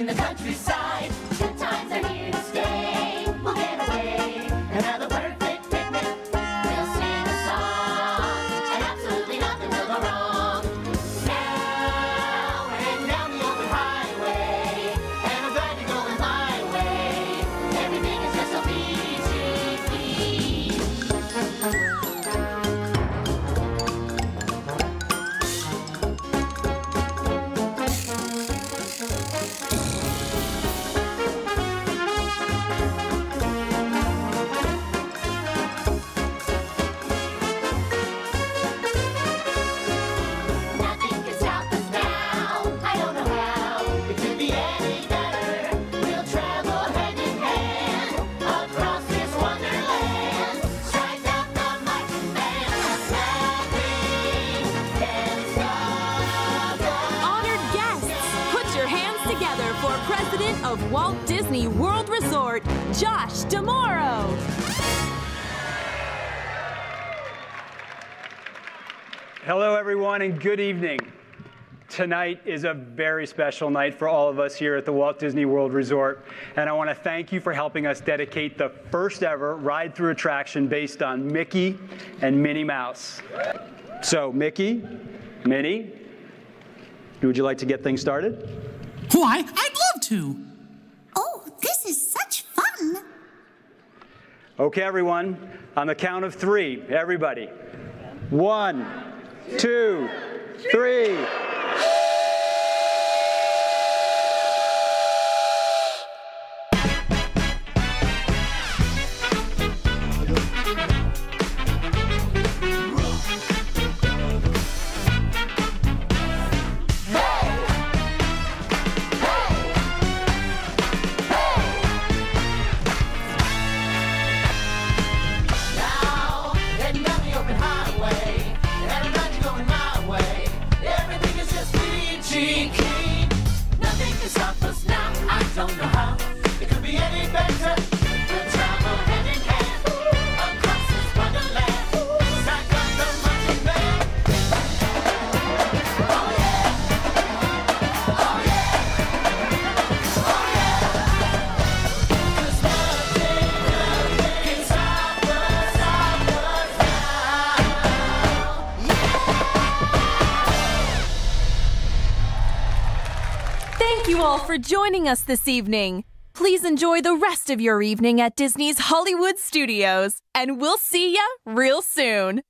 in the countryside. Good times are here to stay. We'll get away and have the perfect picnic. We'll sing a song and absolutely nothing will go wrong. Now we're heading down the open highway, and I'm glad you're going my way. Everything is just so peachy keen. Nothing can stop us now. I don't know how it could be any better. We'll travel hand in hand across this wonderland. Strike up the marching band. Nothing can stop us. Honored guests, put your hands together for President of Walt Disney World Resort, Josh D'Amoro. Hello, everyone, and good evening. Tonight is a very special night for all of us here at the Walt Disney World Resort, and I want to thank you for helping us dedicate the first ever ride-through attraction based on Mickey and Minnie Mouse. So, Mickey, Minnie, would you like to get things started? Why, I'd love to. Oh, this is such fun. Okay, everyone, on the count of three, everybody. 1, 2, 3. Now, heading down the open highway, and I'm glad you're going my way. Everything is just peachy keen. Nothing can stop us now. I don't know how it could be any better. We'll travel hand in hand across this wonderland. Strike up the marching band. Oh yeah, oh yeah, oh yeah. 'Cause nothing can stop us now. Thank you all for joining us this evening. Please enjoy the rest of your evening at Disney's Hollywood Studios, and we'll see ya real soon.